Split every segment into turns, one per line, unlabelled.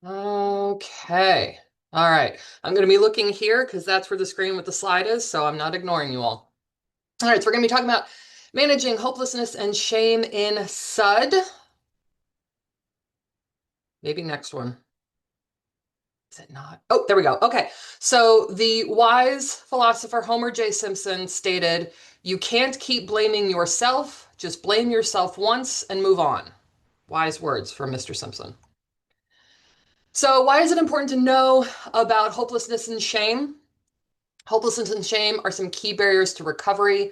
Okay. All right. I'm going to be looking here because that's where the screen with the slide is, so I'm not ignoring you all. All right, so we're going to be talking about managing hopelessness and shame in SUD. Maybe next one. Is it not? Oh, there we go. Okay. So the wise philosopher Homer J. Simpson stated, "You can't keep blaming yourself, just blame yourself once and move on." Wise words from Mr. Simpson. So, why is it important to know about hopelessness and shame? Hopelessness and shame are some key barriers to recovery.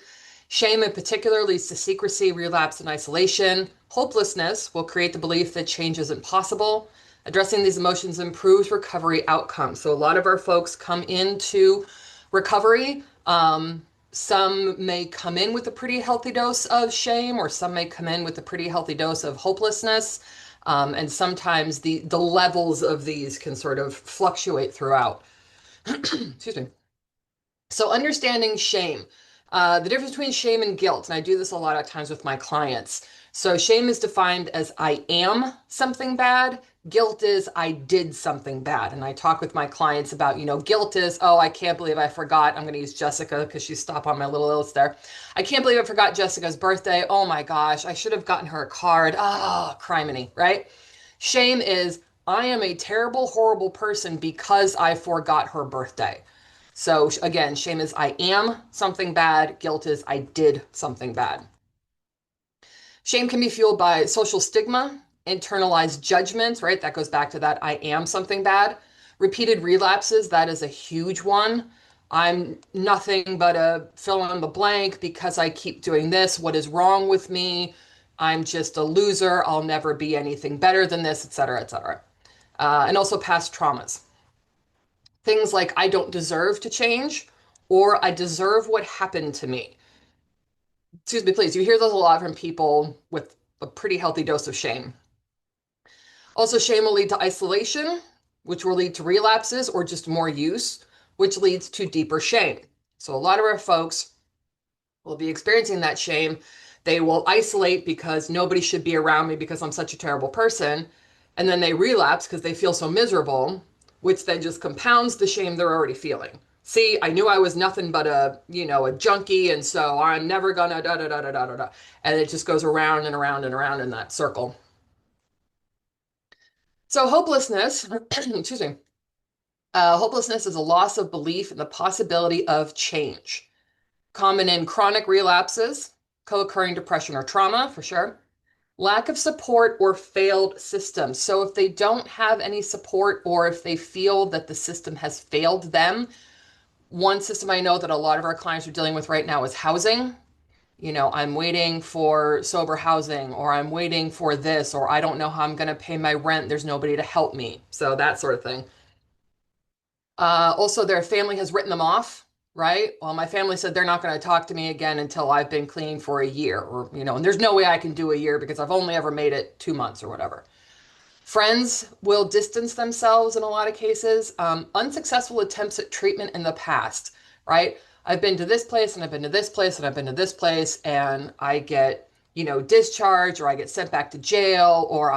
Shame, in particular, leads to secrecy, relapse, and isolation. Hopelessness will create the belief that change isn't possible. Addressing these emotions improves recovery outcomes. So, a lot of our folks come into recovery. Some may come in with a pretty healthy dose of shame, or some may come in with a pretty healthy dose of hopelessness. And sometimes the levels of these can sort of fluctuate throughout. Excuse me. So understanding shame, the difference between shame and guilt, and I do this a lot of times with my clients. So shame is defined as I am something bad. Guilt is I did something bad. And I talk with my clients about, guilt is, oh, I can't believe I forgot. I'm going to use Jessica because she's stopped on my little list there. I can't believe I forgot Jessica's birthday. Oh my gosh, I should have gotten her a card. Ah, oh, criminy, right? Shame is I am a terrible, horrible person because I forgot her birthday. So again, shame is I am something bad. Guilt is I did something bad. Shame can be fueled by social stigma, internalized judgments, right? That goes back to that I am something bad. Repeated relapses, that is a huge one. I'm nothing but a fill in the blank because I keep doing this. What is wrong with me? I'm just a loser. I'll never be anything better than this, et cetera, et cetera. And also past traumas. Things like I don't deserve to change or I deserve what happened to me. Excuse me, please. You hear those a lot from people with a pretty healthy dose of shame. Also, shame will lead to isolation, which will lead to relapses or just more use, which leads to deeper shame. So, a lot of our folks will be experiencing that shame. They will isolate because nobody should be around me because I'm such a terrible person. And then they relapse because they feel so miserable, which then just compounds the shame they're already feeling. See, I knew I was nothing but a junkie, and so I'm never gonna da da da da da da da. And it just goes around and around and around in that circle. So hopelessness, excuse me, hopelessness is a loss of belief in the possibility of change. Common in chronic relapses, co-occurring depression or trauma, for sure. Lack of support or failed systems. So if they don't have any support or if they feel that the system has failed them, one system I know that a lot of our clients are dealing with right now is housing. I'm waiting for sober housing, or I'm waiting for this, or I don't know how I'm going to pay my rent. There's nobody to help me. So that sort of thing. Also, their family has written them off, right? Well, my family said they're not going to talk to me again until I've been clean for a year, and there's no way I can do a year because I've only ever made it 2 months or whatever. Friends will distance themselves in a lot of cases. Unsuccessful attempts at treatment in the past, right? I've been to this place and I've been to this place and I've been to this place and I get, discharged or I get sent back to jail or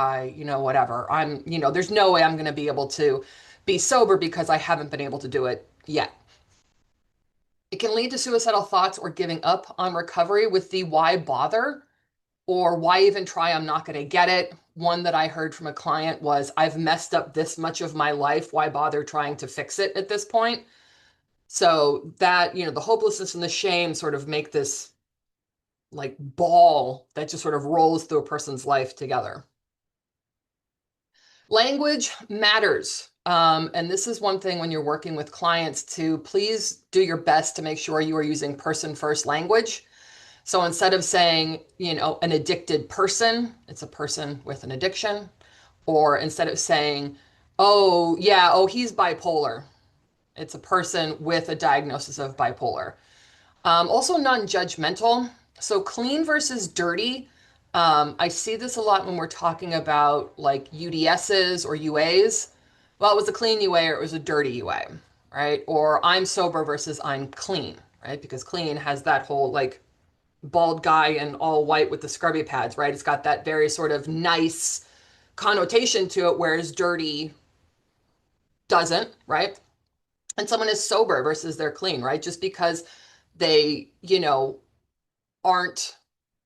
whatever. There's no way I'm going to be able to be sober because I haven't been able to do it yet. It can lead to suicidal thoughts or giving up on recovery with the why bother or why even try? I'm not going to get it. One that I heard from a client was, I've messed up this much of my life. Why bother trying to fix it at this point? So that, the hopelessness and the shame sort of make this like ball that just sort of rolls through a person's life together. Language matters. And this is one thing when you're working with clients to please do your best to make sure you are using person first language. So instead of saying, an addicted person, it's a person with an addiction. Or instead of saying, oh, yeah, oh, he's bipolar, it's a person with a diagnosis of bipolar. Also, non judgmental. So clean versus dirty. I see this a lot when we're talking about like UDSs or UAs. Well, it was a clean UA or it was a dirty UA, right? Or I'm sober versus I'm clean, right? Because clean has that whole like bald guy in all white with the scrubby pads, right? It's got that very sort of nice connotation to it, whereas dirty doesn't, right? And someone is sober versus they're clean, right? Just because they, aren't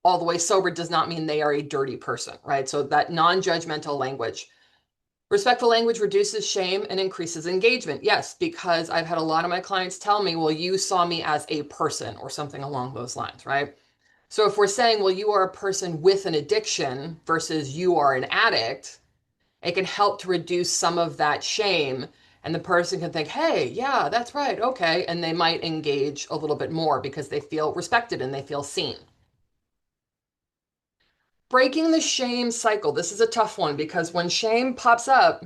all the way sober does not mean they are a dirty person, right? So that non-judgmental language. Respectful language reduces shame and increases engagement. Yes, because I've had a lot of my clients tell me, well, you saw me as a person or something along those lines, right? So if we're saying, well, you are a person with an addiction versus you are an addict, it can help to reduce some of that shame. And the person can think, hey, yeah, that's right. Okay. And they might engage a little bit more because they feel respected and they feel seen. Breaking the shame cycle. This is a tough one because when shame pops up,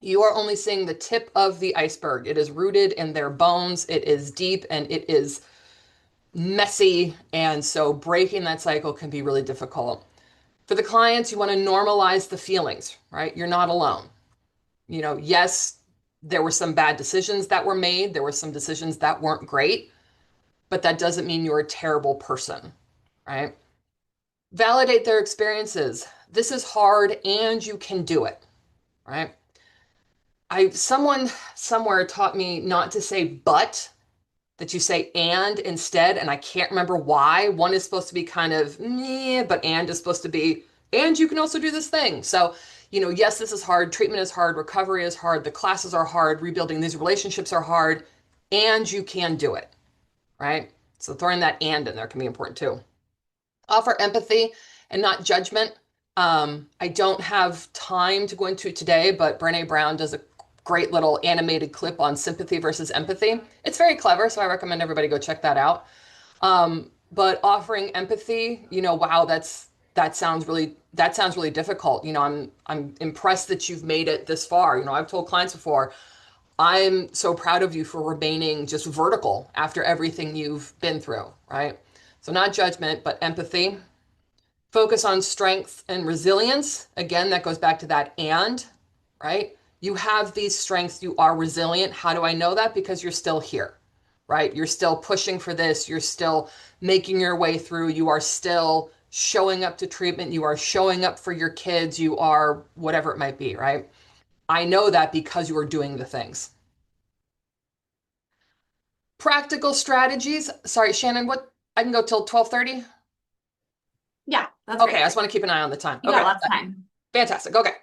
you are only seeing the tip of the iceberg. It is rooted in their bones, it is deep, and it is messy. And so breaking that cycle can be really difficult. For the clients, you want to normalize the feelings, right? You're not alone. Yes, there were some bad decisions that were made, there were some decisions that weren't great, but that doesn't mean you're a terrible person, right? Validate their experiences. This is hard and you can do it, right? Someone somewhere taught me not to say but, that you say and instead, and I can't remember why. One is supposed to be kind of meh, but and is supposed to be, and you can also do this thing. So, yes, this is hard. Treatment is hard. Recovery is hard. The classes are hard. Rebuilding these relationships are hard, and you can do it, right? So throwing that and in there can be important too. Offer empathy and not judgment. I don't have time to go into it today, but Brené Brown does a great little animated clip on sympathy versus empathy. It's very clever, so I recommend everybody go check that out. But offering empathy, wow, that sounds really difficult. I'm impressed that you've made it this far. I've told clients before, I'm so proud of you for remaining just vertical after everything you've been through, right? So not judgment, but empathy. Focus on strength and resilience. Again, that goes back to that and, right? You have these strengths, you are resilient. How do I know that? Because you're still here, right? You're still pushing for this, you're still making your way through, you are still showing up to treatment, you are showing up for your kids, you are whatever it might be, right? I know that because you are doing the things. Practical strategies. Sorry, Shannon, what? I can go till 12:30?
Yeah, that's
Okay,
great.
I just want to keep an eye on the time.
You got
Okay,
lots of time.
fantastic. Okay.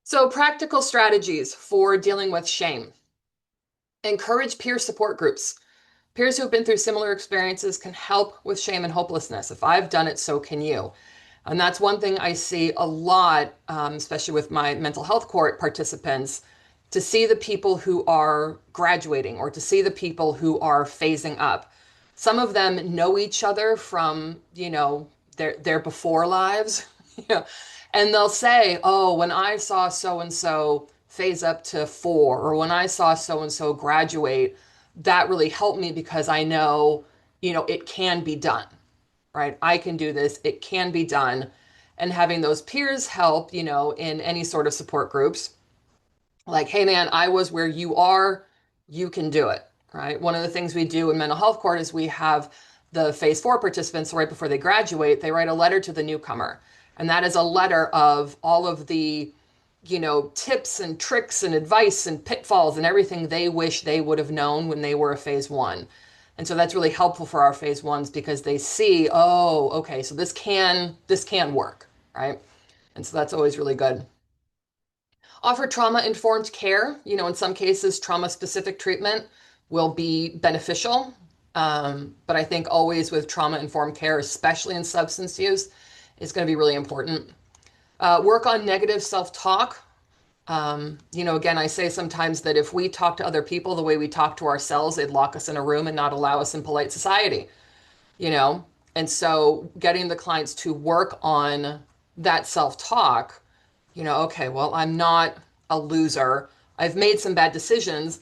So, practical strategies for dealing with shame. Encourage peer support groups. Peers who have been through similar experiences can help with shame and hopelessness. If I've done it, so can you. And that's one thing I see a lot, especially with my mental health court participants, to see the people who are graduating or to see the people who are phasing up. Some of them know each other from, their before lives, you know, and they'll say, "Oh, when I saw so and so phase up to 4, or when I saw so and so graduate, that really helped me because I know, it can be done." Right? I can do this. It can be done. And having those peers help, in any sort of support groups, like, hey, man, I was where you are. You can do it. Right? One of the things we do in mental health court is we have the phase 4 participants right before they graduate, they write a letter to the newcomer. And that is a letter of all of the, tips and tricks and advice and pitfalls and everything they wish they would have known when they were a phase 1. And so that's really helpful for our phase 1s because they see, oh, okay, so this can work, right? And so that's always really good. Offer trauma-informed care. In some cases, trauma-specific treatment will be beneficial. But I think always with trauma-informed care, especially in substance use, is going to be really important. Work on negative self-talk. Again, I say sometimes that if we talk to other people the way we talk to ourselves, they'd lock us in a room and not allow us in polite society, you know? And so getting the clients to work on that self-talk, okay, well, I'm not a loser. I've made some bad decisions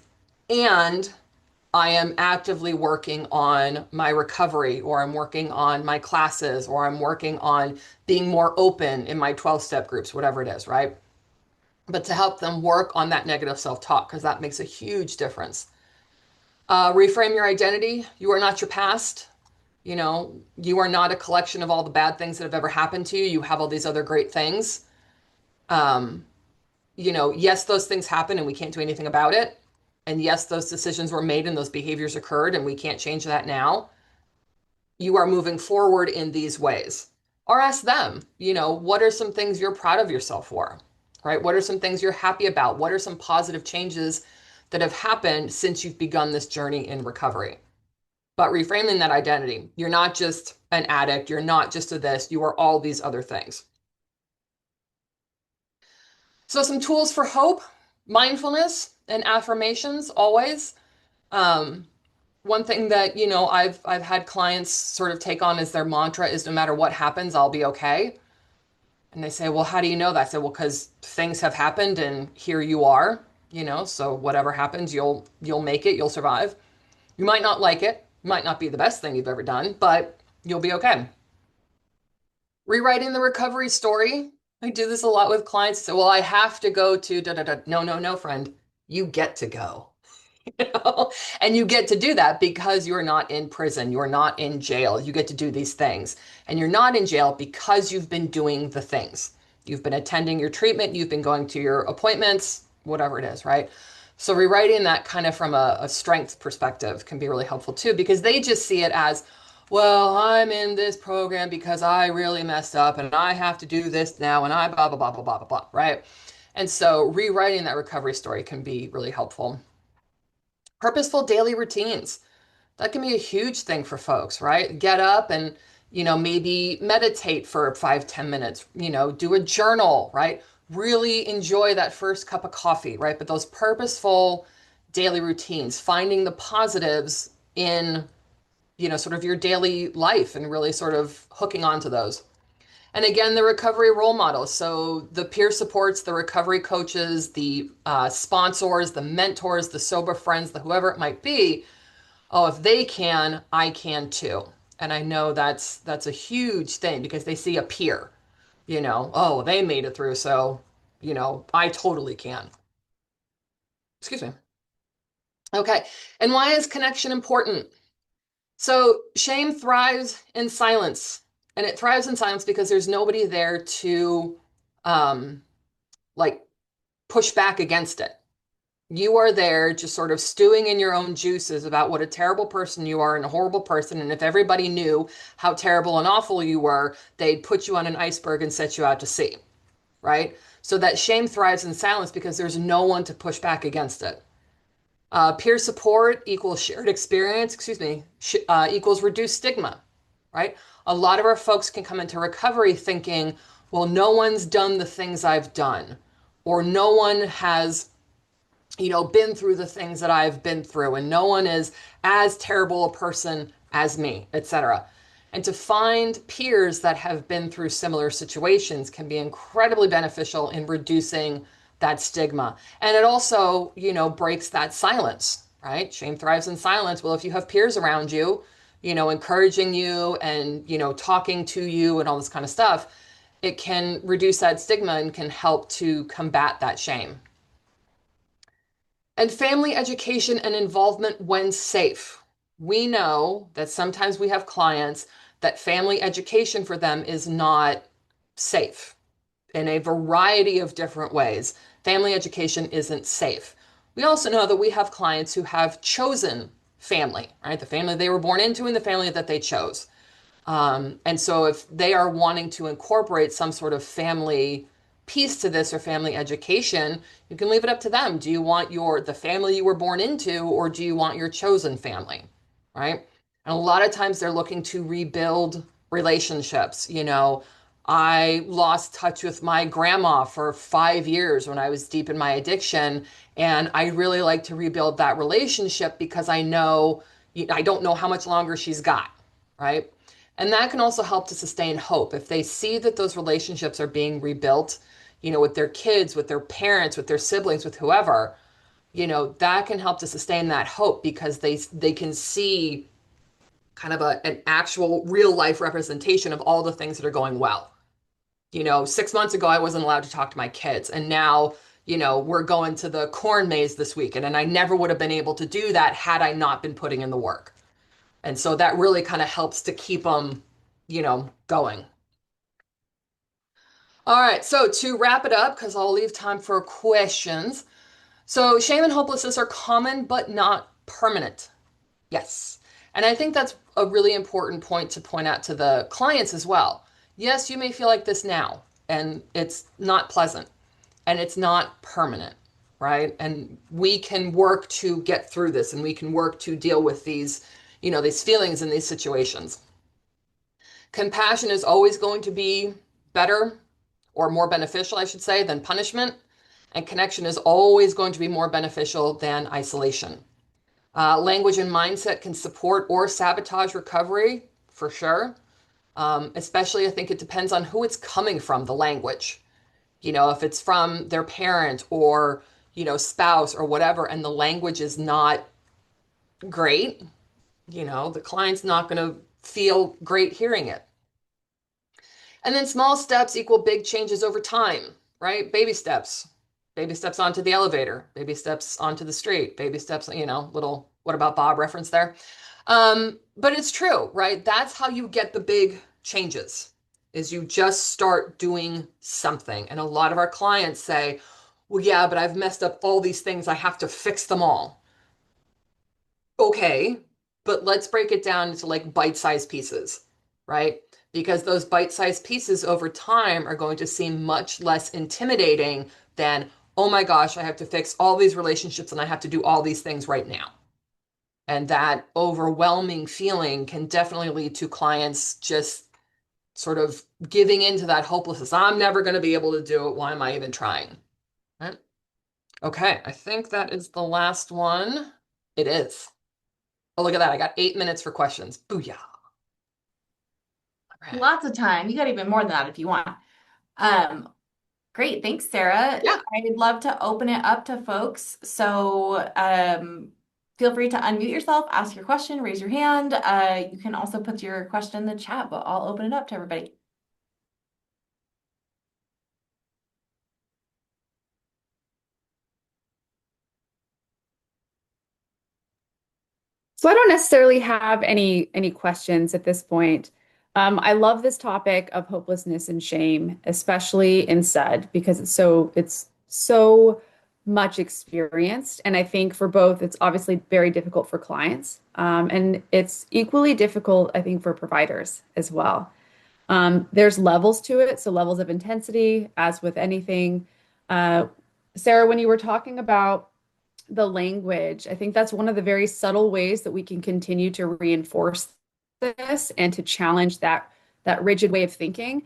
and I am actively working on my recovery, or I'm working on my classes, or I'm working on being more open in my 12-step groups, whatever it is, right? But to help them work on that negative self-talk, because that makes a huge difference. Reframe your identity. You are not your past. You are not a collection of all the bad things that have ever happened to you. You have all these other great things. yes, those things happen and we can't do anything about it. And yes, those decisions were made and those behaviors occurred and we can't change that now. You are moving forward in these ways. Or ask them, what are some things you're proud of yourself for, right? What are some things you're happy about? What are some positive changes that have happened since you've begun this journey in recovery? But reframing that identity, you're not just an addict, you're not just a this, you are all these other things. So, some tools for hope, mindfulness, and affirmations always. Um, One thing that, I've had clients sort of take on as their mantra is no matter what happens, I'll be okay. And they say, well, how do you know that? I said, well, because things have happened and here you are, so whatever happens, you'll make it, you'll survive. You might not like it, might not be the best thing you've ever done, but you'll be okay. Rewriting the recovery story. I do this a lot with clients. So, well, I have to go to da da da. No, no, no, friend. You get to go. you know? And you get to do that because you're not in prison, you're not in jail. You get to do these things. And you're not in jail because you've been doing the things. You've been attending your treatment, you've been going to your appointments, whatever it is, right? So rewriting that kind of from a strength perspective can be really helpful too, because they just see it as, well, I'm in this program because I really messed up and I have to do this now and I blah, blah, blah, blah, blah, blah, blah, right? And so rewriting that recovery story can be really helpful. Purposeful daily routines. That can be a huge thing for folks, right? Get up and, maybe meditate for 5, 10 minutes, do a journal, right? Really enjoy that first cup of coffee, right? But those purposeful daily routines, finding the positives in, sort of your daily life and really sort of hooking onto those. And again, the recovery role models. So the peer supports, the recovery coaches, the sponsors, the mentors, the sober friends, the whoever it might be. Oh, if they can, I can too. And I know that's a huge thing because they see a peer, oh, they made it through, so, I totally can. Excuse me. Okay. And why is connection important? So shame thrives in silence. And it thrives in silence because there's nobody there to um like push back against it. You are there just sort of stewing in your own juices about what a terrible person you are and a horrible person. And if everybody knew how terrible and awful you were, they'd put you on an iceberg and set you out to sea, right? So that shame thrives in silence because there's no one to push back against it. Peer support equals shared experience, excuse me, equals reduced stigma, right? A lot of our folks can come into recovery thinking, well, no one's done the things I've done, or no one has been through the things that I've been through, and no one is as terrible a person as me, etc. And to find peers that have been through similar situations can be incredibly beneficial in reducing that stigma. And it also, breaks that silence, right? Shame thrives in silence. Well, if you have peers around you, encouraging you and, talking to you and all this kind of stuff, it can reduce that stigma and can help to combat that shame. And family education and involvement when safe. We know that sometimes we have clients that family education for them is not safe in a variety of different ways. Family education isn't safe. We also know that we have clients who have chosen family, right? The family they were born into and the family that they chose. And so if they are wanting to incorporate some sort of family piece to this or family education, you can leave it up to them. Do you want the family you were born into, or do you want your chosen family? Right? And a lot of times they're looking to rebuild relationships. I lost touch with my grandma for 5 years when I was deep in my addiction. And I really like to rebuild that relationship because I know I don't know how much longer she's got, right? And that can also help to sustain hope. If they see that those relationships are being rebuilt, with their kids, with their parents, with their siblings, with whoever, that can help to sustain that hope because they can see kind of an actual real life representation of all the things that are going well. 6 months ago, I wasn't allowed to talk to my kids. And now, we're going to the corn maze this weekend. And I never would have been able to do that had I not been putting in the work. And so that really kind of helps to keep them, going. All right, so to wrap it up, because I'll leave time for questions. So, shame and hopelessness are common but not permanent. Yes. And I think that's a really important point to point out to the clients as well. Yes, you may feel like this now, and it's not pleasant and it's not permanent, right? And we can work to get through this and we can work to deal with these feelings in these situations. Compassion is always going to be better or more beneficial, I should say, than punishment. And connection is always going to be more beneficial than isolation. Language and mindset can support or sabotage recovery for sure. Especially, I think it depends on who it's coming from, the language. If it's from their parent or, spouse or whatever, and the language is not great, the client's not going to feel great hearing it. And then small steps equal big changes over time, right? Baby steps. Baby steps onto the elevator, baby steps onto the street, baby steps, little what about Bob reference there. But it's true, right? That's how you get the big changes, is you just start doing something. And a lot of our clients say, well, yeah, but I've messed up all these things. I have to fix them all. Okay, but let's break it down into like bite-sized pieces, right? Because those bite-sized pieces over time are going to seem much less intimidating than, oh my gosh, I have to fix all these relationships and I have to do all these things right now. And that overwhelming feeling can definitely lead to clients just sort of giving into that hopelessness. I'm never going to be able to do it. Why am I even trying? Right? Okay, I think that is the last one. It is. Oh, look at that. I got 8 minutes for questions. Booyah. All right.
Lots of time. You got even more than that if you want. Um, Great. Thanks, Sarah.
Yeah.
I'd love to open it up to folks. So feel free to unmute yourself, ask your question, raise your hand. You can also put your question in the chat, but I'll open it up to everybody.
So I don't necessarily have any questions at this point. I love this topic of hopelessness and shame, especially in SUD, because it's so much experienced. And I think for both, it's obviously very difficult for clients. And it's equally difficult, I think, for providers as well. There's levels to it, so levels of intensity, as with anything. Uh, Sarah, when you were talking about the language, I think that's one of the very subtle ways that we can continue to reinforce this and to challenge that rigid way of thinking,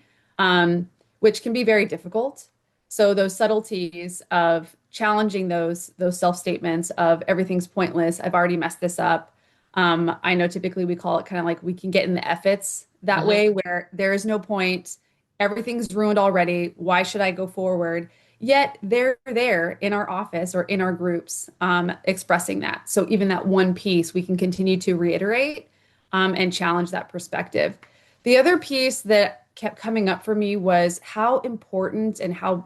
which can be very difficult. So those subtleties of challenging those self-statements of everything's pointless, I've already messed this up. I know typically we call it kind of like we can get in the efforts that
Hmm.
way where there is no point, everything's ruined already. Why should I go forward? Yet they're there in our office or in our groups expressing that. So even that one piece, we can continue to reiterate and challenge that perspective. The other piece that kept coming up for me was how important and how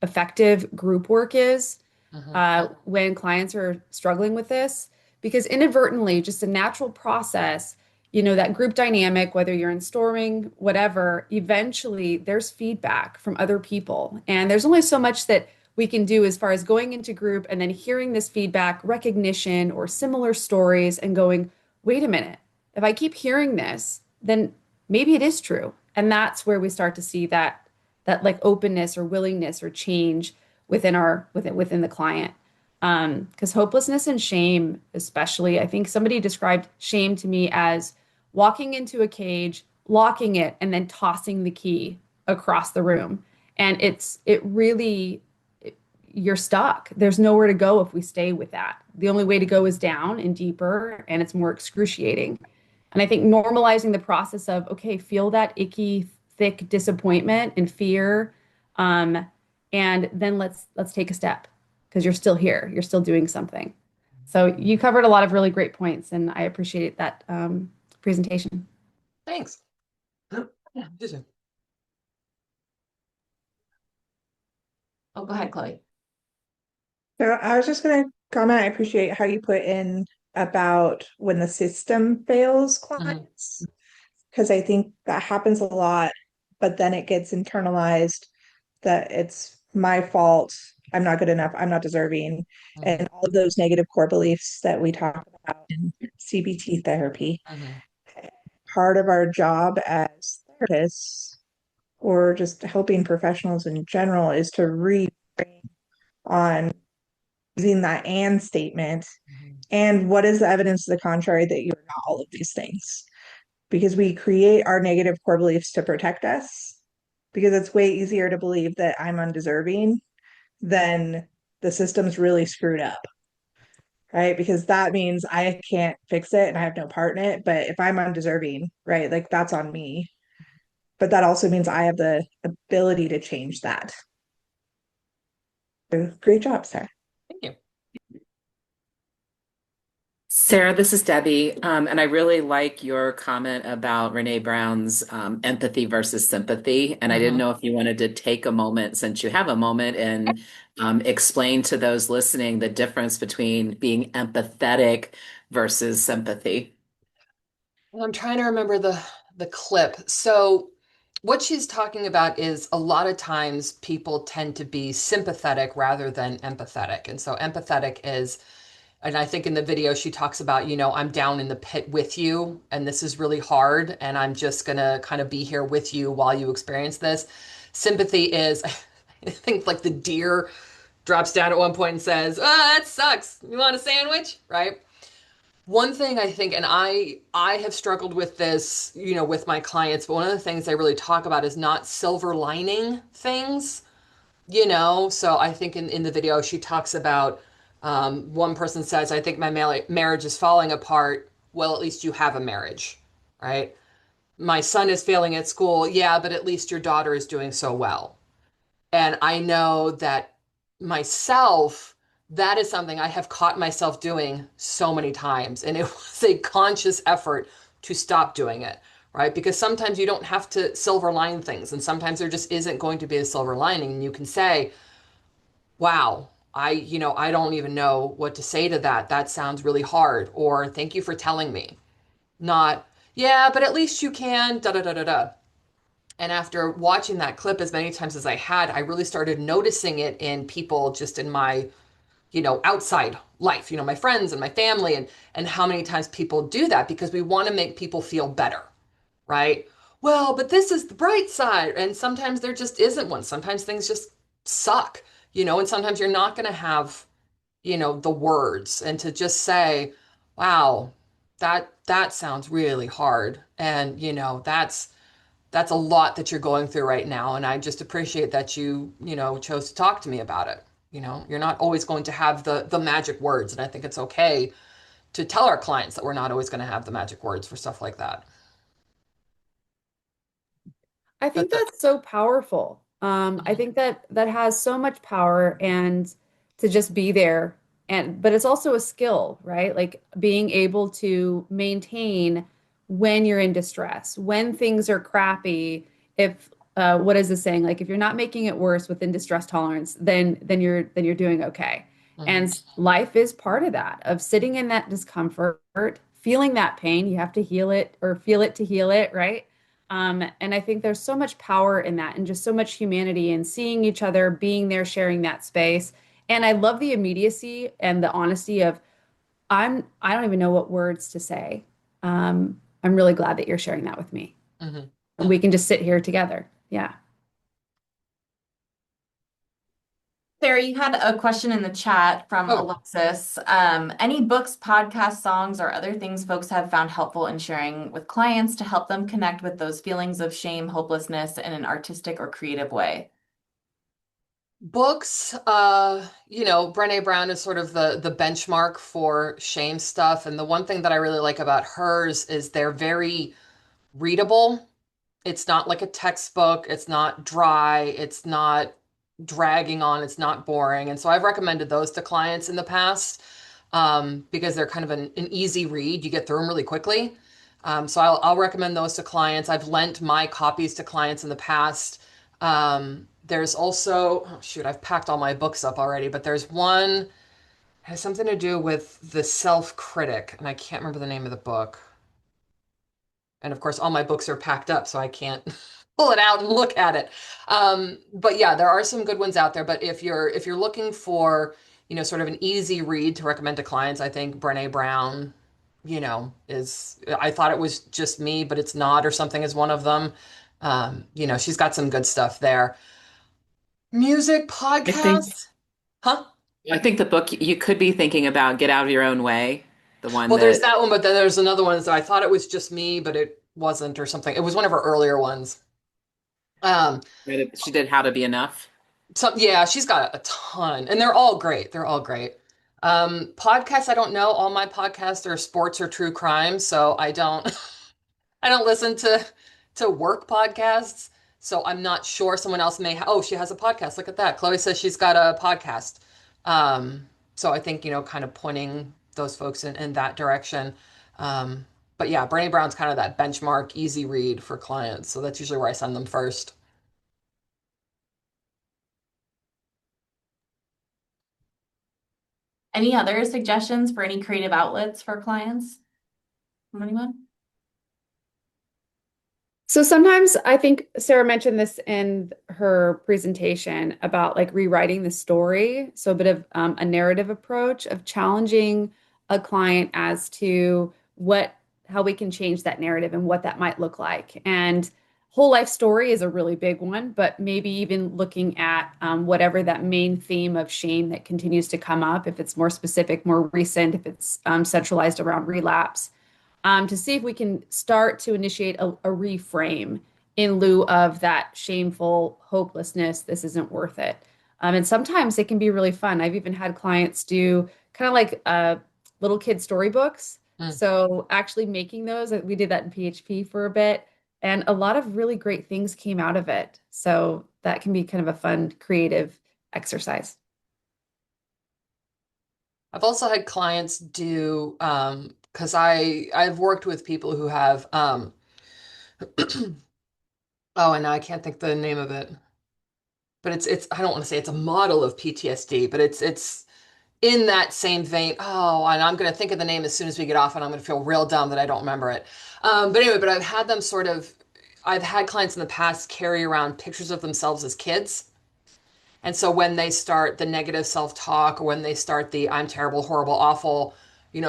effective group work is
Hmm.
when clients are struggling with this, because inadvertently, just a natural process, that group dynamic, whether you're in storming, whatever, eventually there's feedback from other people. And there's only so much that we can do as far as going into group and then hearing this feedback, recognition, or similar stories and going, wait a minute, if I keep hearing this, then maybe it is true. And that's where we start to see that like openness or willingness or change within the client. Because hopelessness and shame, especially, I think somebody described shame to me as walking into a cage, locking it, and then tossing the key across the room. And it really, you're stuck. There's nowhere to go if we stay with that. The only way to go is down and deeper, and it's more excruciating. And I think normalizing the process of, okay, feel that icky, thick disappointment and fear, um, and then let's take a step because you're still here, you're still doing something. So you covered a lot of really great points, and I appreciate that presentation.
Thanks. Yeah,
Oh, go ahead, Chloe.
So I was just going to comment. I appreciate how you put in about when the system fails
Mhm.
clients, because I think that happens a lot but then it gets internalized that it's my fault, I'm not good enough, I'm not deserving,
Mhm.
and all of those negative core beliefs that we talk about in CBT therapy.
Mhm.
Part of our job as therapists or just helping professionals in general is to retrain on using that and statement
Mhm.
and what is the evidence to the contrary that you're not all of these things, because we create our negative core beliefs to protect us, because it's way easier to believe that I'm undeserving than the system's really screwed up, right? Because that means I can't fix it and I have no part in it. But if I'm undeserving, right, like that's on me. But that also means I have the ability to change that. So great job, Sarah.
Thank you.
Sarah, this is Debbie, and I really like your comment about Brene Brown's empathy versus sympathy. And I didn't
Mhm.
know if you wanted to take a moment, since you have a moment, and explain to those listening the difference between being empathetic versus sympathy.
Well, I'm trying to remember the clip. So what she's talking about is a lot of times people tend to be sympathetic rather than empathetic. And so empathetic is, and I think in the video she talks about, I'm down in the pit with you and this is really hard and I'm just gonna kind of be here with you while you experience this. Sympathy is, I think like the deer drops down at one point and says, "Ah, that sucks. You want a sandwich?" Right? One thing I think, and I have struggled with this, with my clients, but one of the things I really talk about is not silver lining things, So I think in the video she talks about one person says, I think my marriage is falling apart. Well, at least you have a marriage, right? My son is failing at school. Yeah, but at least your daughter is doing so well. And I know that myself, that is something I have caught myself doing so many times. And it was a conscious effort to stop doing it, right? Because sometimes you don't have to silver line things. And sometimes there just isn't going to be a silver lining. And you can say, wow, I don't even know what to say to that. That sounds really hard. Or thank you for telling me. Not, yeah, but at least you can, da da da da da. And after watching that clip as many times as I had, I really started noticing it in people just in my, outside life, my friends and my family, and how many times people do that because we want to make people feel better, right? Well, but this is the bright side. And sometimes there just isn't one. Sometimes things just suck, and sometimes you're not going to have, the words and to just say, wow, that sounds really hard. And, that's a lot that you're going through right now. And I just appreciate that you chose to talk to me about it. You're not always going to have the magic words. And I think it's okay to tell our clients that we're not always going to have the magic words for stuff like that.
I
But
think that's so powerful. I think that that has so much power and to just be there but it's also a skill, right? Like being able to maintain when you're in distress, when things are crappy. If what is the saying? Like if you're not making it worse within distress tolerance, then you're doing okay.
Mhm.
And life is part of that, of sitting in that discomfort, feeling that pain. You have to heal it or feel it to heal it, right? And I think there's so much power in that and just so much humanity and seeing each other, being there, sharing that space. And I love the immediacy and the honesty of I don't even know what words to say. I'm really glad that you're sharing that with me.
Mhm.
And we can just sit here together. Yeah.
Sarah, you had a question in the chat from
Oh,
Alexis. Any books, podcasts, songs, or other things folks have found helpful in sharing with clients to help them connect with those feelings of shame, hopelessness in an artistic or creative way?
books, Brené Brown is sort of the benchmark for shame stuff. And the one thing that I really like about hers is they're very readable. It's not like a textbook. It's not dry. It's not dragging on. It's not boring. And so I've recommended those to clients in the past because they're kind of an easy read. You get through them really quickly. So I'll recommend those to clients. I've lent my copies to clients in the past. There's also, oh shoot, I've packed all my books up already, but there's one has something to do with the self-critic, and I can't remember the name of the book. And of course, all my books are packed up, so I can't pull it out and look at it. But yeah, there are some good ones out there. But if you're looking for, sort of an easy read to recommend to clients, I think Brene Brown, is I thought it was just me, but it's not, or something is one of them. She's got some good stuff there. Music
I think
podcasts, huh?
I think the book you could be thinking about Get Out of Your Own Way, the one
Well, there's
that
that one, but then there's another one that I thought it was just me, but it wasn't, or something. It was one of her earlier ones. Um,
that she did How to Be Enough.
yeah, she's got a ton, and they're all great. They're all great. Podcasts, I don't know. All my podcasts are sports or true crime, so I don't I don't listen to work podcasts. So I'm not sure someone else may oh, she has a podcast. Look at that. Chloe says she's got a podcast. So I think, kind of pointing those folks in that direction. But yeah, Brene Brown's kind of that benchmark, easy read for clients. So that's usually where I send them first.
Any other suggestions for any creative outlets for clients from anyone?
So sometimes I think Sarah mentioned this in her presentation about like rewriting the story. So a bit of a narrative approach of challenging a client as to how we can change that narrative and what that might look like. And whole life story is a really big one, but maybe even looking at whatever that main theme of shame that continues to come up, if it's more specific, more recent, if it's centralized around relapse, to see if we can start to initiate a reframe in lieu of that shameful hopelessness, this isn't worth it. And sometimes it can be really fun. I've even had clients do kind of like little kid storybooks.
Mm.
So actually making those, we did that in PHP for a bit, and a lot of really great things came out of it. So that can be kind of a fun, creative exercise.
I've also had clients do because I've worked with people who have oh, and now I can't think the name of it. But it's I don't want to say it's a model of PTSD, but it's in that same vein. Oh, and I'm going to think of the name as soon as we get off, and I'm going to feel real dumb that I don't remember it. But anyway, but I've had clients in the past carry around pictures of themselves as kids. And so when they start the negative self-talk, or when they start the I'm terrible, horrible, awful,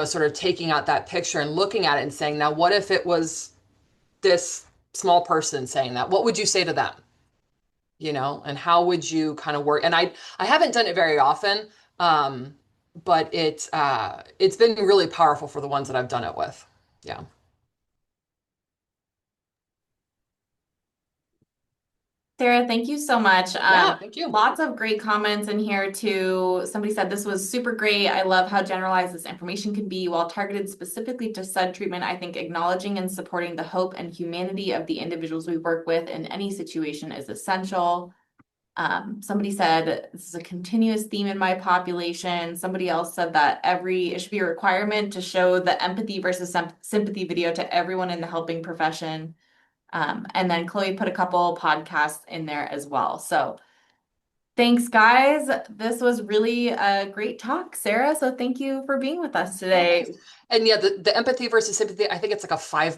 sort of taking out that picture and looking at it and saying, now, what if it was this small person saying that? What would you say to them? And how would you kind of work? And I haven't done it very often, um, but it's been really powerful for the ones that I've done it with. Yeah.
Sarah, thank you so much.
Yeah, thank you.
Lots of great comments in here too. Somebody said this was super great. I love how generalized this information can be. While targeted specifically to SUD treatment, I think acknowledging and supporting the hope and humanity of the individuals we work with in any situation is essential. Somebody said this is a continuous theme in my population. Somebody else said that it should be a requirement to show the empathy versus sympathy video to everyone in the helping profession. And then Chloe put a couple podcasts in there as well. So thanks, guys. This was really a great talk, Sarah. So thank you for being with us
Oh,
today.
thanks. And yeah, the empathy versus sympathy, I think it's like a 5 minute